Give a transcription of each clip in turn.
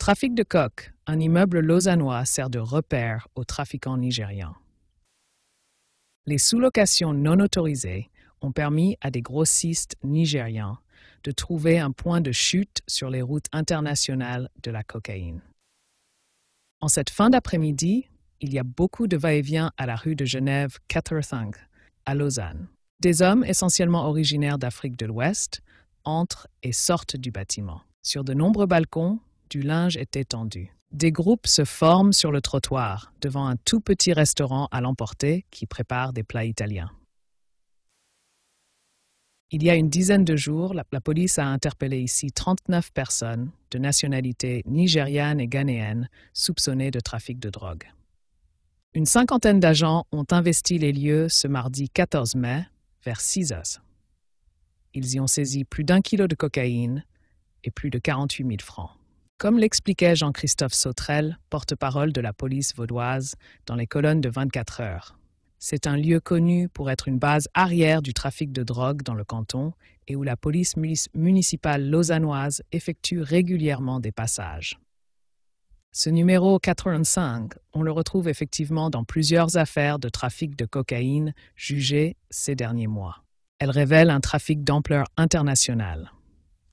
Trafic de coke. Un immeuble lausannois sert de repère aux trafiquants nigérians. Les sous-locations non autorisées ont permis à des grossistes nigérians de trouver un point de chute sur les routes internationales de la cocaïne. En cette fin d'après-midi, il y a beaucoup de va-et-vient à la rue de Genève Catersung, à Lausanne. Des hommes essentiellement originaires d'Afrique de l'Ouest entrent et sortent du bâtiment. Sur de nombreux balcons, du linge est étendu. Des groupes se forment sur le trottoir devant un tout petit restaurant à l'emporter qui prépare des plats italiens. Il y a une dizaine de jours, la police a interpellé ici 39 personnes de nationalité nigériane et ghanéenne soupçonnées de trafic de drogue. Une cinquantaine d'agents ont investi les lieux ce mardi 14 mai vers 6 heures. Ils y ont saisi plus d'1 kilo de cocaïne et plus de 48 000 francs. Comme l'expliquait Jean-Christophe Sautrel, porte-parole de la police vaudoise, dans les colonnes de 24 heures. C'est un lieu connu pour être une base arrière du trafic de drogue dans le canton et où la police municipale lausannoise effectue régulièrement des passages. Ce numéro 85, on le retrouve effectivement dans plusieurs affaires de trafic de cocaïne jugées ces derniers mois. Elle révèle un trafic d'ampleur internationale.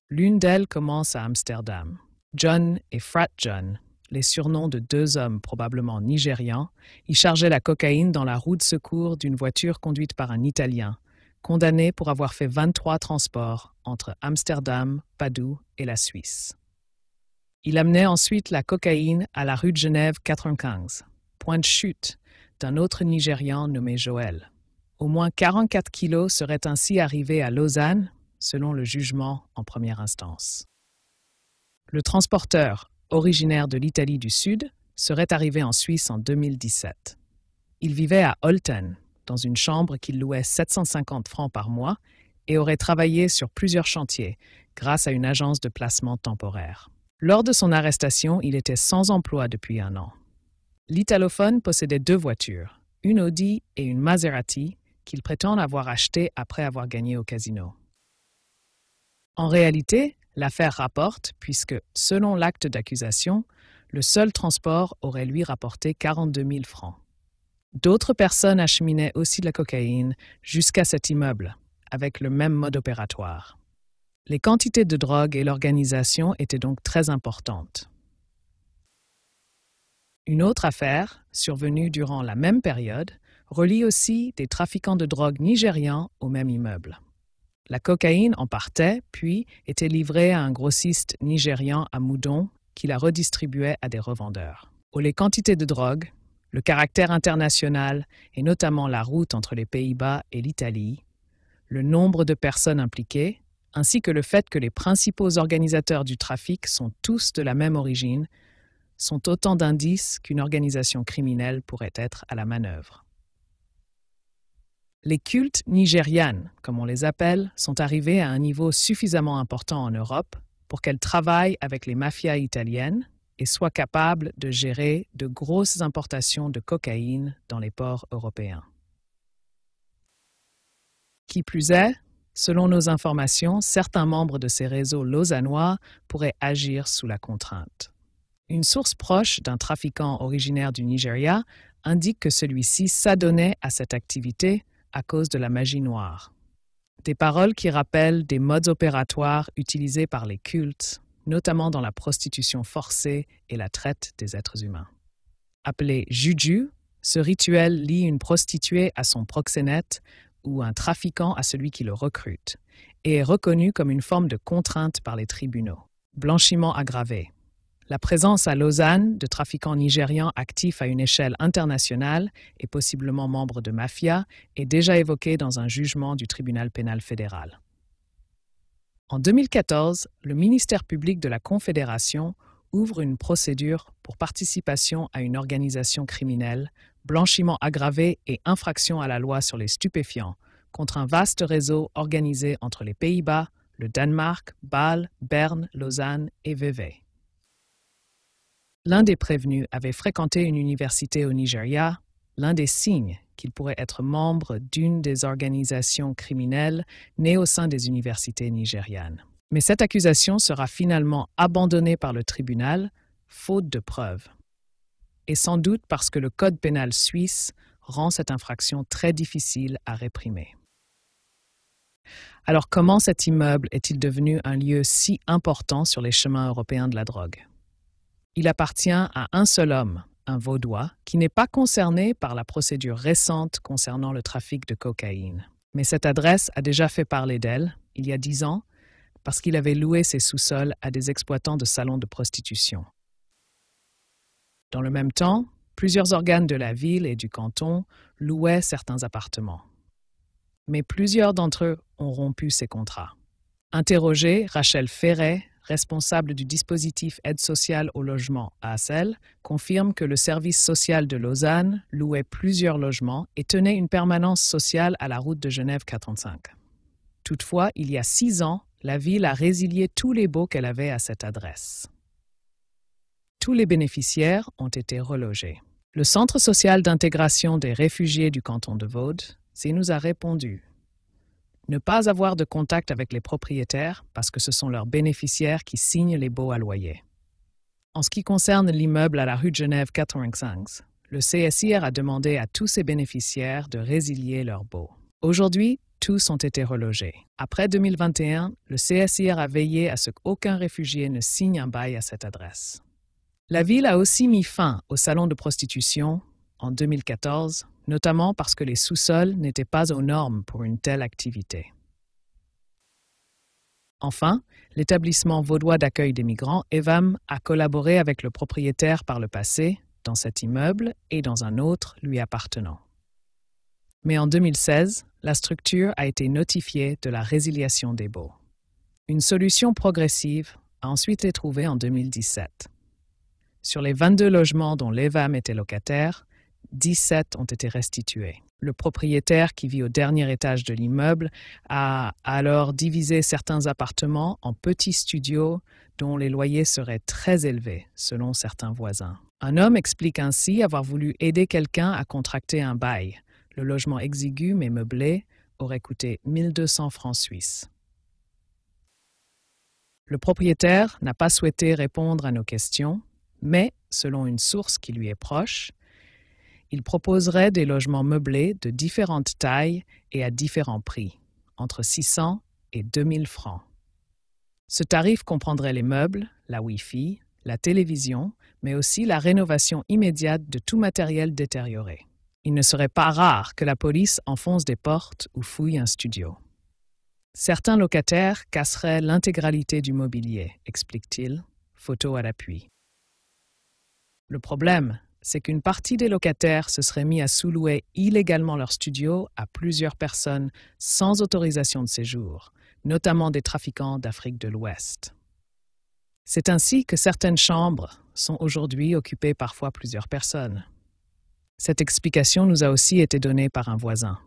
L'une d'elles commence à Amsterdam. John et Frat John, les surnoms de deux hommes probablement nigérians, y chargeaient la cocaïne dans la roue de secours d'une voiture conduite par un Italien, condamné pour avoir fait 23 transports entre Amsterdam, Padoue et la Suisse. Il amenait ensuite la cocaïne à la rue de Genève 95, point de chute d'un autre Nigérian nommé Joël. Au moins 44 kilos seraient ainsi arrivés à Lausanne, selon le jugement en première instance. Le transporteur, originaire de l'Italie du Sud, serait arrivé en Suisse en 2017. Il vivait à Olten, dans une chambre qu'il louait 750 francs par mois et aurait travaillé sur plusieurs chantiers grâce à une agence de placement temporaire. Lors de son arrestation, il était sans emploi depuis 1 an. L'italophone possédait 2 voitures, une Audi et une Maserati, qu'il prétend avoir achetées après avoir gagné au casino. En réalité, l'affaire rapporte puisque, selon l'acte d'accusation, le seul transport aurait lui rapporté 42 000 francs. D'autres personnes acheminaient aussi de la cocaïne jusqu'à cet immeuble, avec le même mode opératoire. Les quantités de drogue et l'organisation étaient donc très importantes. Une autre affaire, survenue durant la même période, relie aussi des trafiquants de drogue nigérians au même immeuble. La cocaïne en partait, puis était livrée à un grossiste nigérian à Moudon qui la redistribuait à des revendeurs. Les quantités de drogue, le caractère international et notamment la route entre les Pays-Bas et l'Italie, le nombre de personnes impliquées, ainsi que le fait que les principaux organisateurs du trafic sont tous de la même origine, sont autant d'indices qu'une organisation criminelle pourrait être à la manœuvre. Les cultes nigérianes, comme on les appelle, sont arrivés à un niveau suffisamment important en Europe pour qu'elles travaillent avec les mafias italiennes et soient capables de gérer de grosses importations de cocaïne dans les ports européens. Qui plus est, selon nos informations, certains membres de ces réseaux lausannois pourraient agir sous la contrainte. Une source proche d'un trafiquant originaire du Nigeria indique que celui-ci s'adonnait à cette activité à cause de la magie noire. Des paroles qui rappellent des modes opératoires utilisés par les cultes, notamment dans la prostitution forcée et la traite des êtres humains. Appelé juju, ce rituel lie une prostituée à son proxénète ou un trafiquant à celui qui le recrute, et est reconnu comme une forme de contrainte par les tribunaux. Blanchiment aggravé. La présence à Lausanne de trafiquants nigérians actifs à une échelle internationale et possiblement membres de mafia est déjà évoquée dans un jugement du tribunal pénal fédéral. En 2014, le ministère public de la Confédération ouvre une procédure pour participation à une organisation criminelle, blanchiment aggravé et infraction à la loi sur les stupéfiants contre un vaste réseau organisé entre les Pays-Bas, le Danemark, Bâle, Berne, Lausanne et Vevey. L'un des prévenus avait fréquenté une université au Nigeria, l'un des signes qu'il pourrait être membre d'une des organisations criminelles nées au sein des universités nigérianes. Mais cette accusation sera finalement abandonnée par le tribunal faute de preuves. Et sans doute parce que le code pénal suisse rend cette infraction très difficile à réprimer. Alors comment cet immeuble est-il devenu un lieu si important sur les chemins européens de la drogue? Il appartient à un seul homme, un Vaudois, qui n'est pas concerné par la procédure récente concernant le trafic de cocaïne. Mais cette adresse a déjà fait parler d'elle, il y a 10 ans, parce qu'il avait loué ses sous-sols à des exploitants de salons de prostitution. Dans le même temps, plusieurs organes de la ville et du canton louaient certains appartements. Mais plusieurs d'entre eux ont rompu ces contrats. Interrogée, Rachel Ferret, responsable du dispositif aide sociale au logement à Assel, confirme que le service social de Lausanne louait plusieurs logements et tenait une permanence sociale à la route de Genève 45. Toutefois, il y a 6 ans, la ville a résilié tous les baux qu'elle avait à cette adresse. Tous les bénéficiaires ont été relogés. Le Centre social d'intégration des réfugiés du canton de Vaud nous a répondu ne pas avoir de contact avec les propriétaires parce que ce sont leurs bénéficiaires qui signent les baux à loyer. En ce qui concerne l'immeuble à la rue de Genève 85, le CSIR a demandé à tous ses bénéficiaires de résilier leurs baux. Aujourd'hui, tous ont été relogés. Après 2021, le CSIR a veillé à ce qu'aucun réfugié ne signe un bail à cette adresse. La ville a aussi mis fin au salon de prostitution en 2014, notamment parce que les sous-sols n'étaient pas aux normes pour une telle activité. Enfin, l'établissement vaudois d'accueil des migrants, EVAM, a collaboré avec le propriétaire par le passé, dans cet immeuble et dans un autre lui appartenant. Mais en 2016, la structure a été notifiée de la résiliation des baux. Une solution progressive a ensuite été trouvée en 2017. Sur les 22 logements dont l'EVAM était locataire, 17 ont été restitués. Le propriétaire qui vit au dernier étage de l'immeuble a alors divisé certains appartements en petits studios dont les loyers seraient très élevés, selon certains voisins. Un homme explique ainsi avoir voulu aider quelqu'un à contracter un bail. Le logement exigu mais meublé aurait coûté 1 200 francs suisses. Le propriétaire n'a pas souhaité répondre à nos questions, mais, selon une source qui lui est proche, il proposerait des logements meublés de différentes tailles et à différents prix, entre 600 et 2000 francs. Ce tarif comprendrait les meubles, la Wi-Fi, la télévision, mais aussi la rénovation immédiate de tout matériel détérioré. Il ne serait pas rare que la police enfonce des portes ou fouille un studio. Certains locataires casseraient l'intégralité du mobilier, explique-t-il, photo à l'appui. Le problème, c'est qu'une partie des locataires se seraient mis à sous-louer illégalement leur studio à plusieurs personnes sans autorisation de séjour, notamment des trafiquants d'Afrique de l'Ouest. C'est ainsi que certaines chambres sont aujourd'hui occupées parfois plusieurs personnes. Cette explication nous a aussi été donnée par un voisin.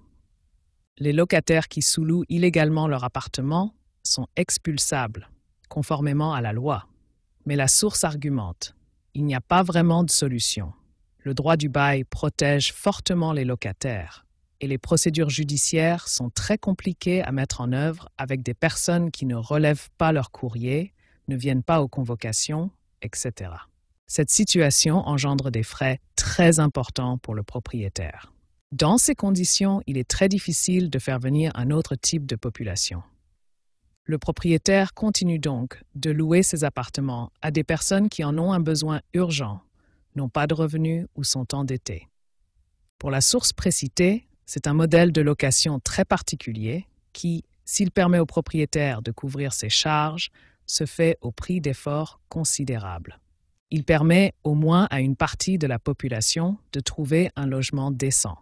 Les locataires qui sous-louent illégalement leur appartement sont expulsables, conformément à la loi. Mais la source argumente, il n'y a pas vraiment de solution. Le droit du bail protège fortement les locataires et les procédures judiciaires sont très compliquées à mettre en œuvre avec des personnes qui ne relèvent pas leur courrier, ne viennent pas aux convocations, etc. Cette situation engendre des frais très importants pour le propriétaire. Dans ces conditions, il est très difficile de faire venir un autre type de population. Le propriétaire continue donc de louer ses appartements à des personnes qui en ont un besoin urgent, n'ont pas de revenus ou sont endettés. Pour la source précitée, c'est un modèle de location très particulier qui, s'il permet au propriétaire de couvrir ses charges, se fait au prix d'efforts considérables. Il permet au moins à une partie de la population de trouver un logement décent,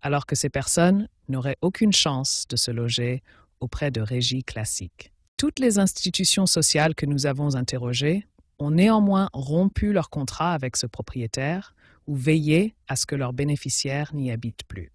alors que ces personnes n'auraient aucune chance de se loger auprès de régies classiques. Toutes les institutions sociales que nous avons interrogées ont néanmoins rompu leur contrat avec ce propriétaire ou veillé à ce que leurs bénéficiaires n'y habitent plus.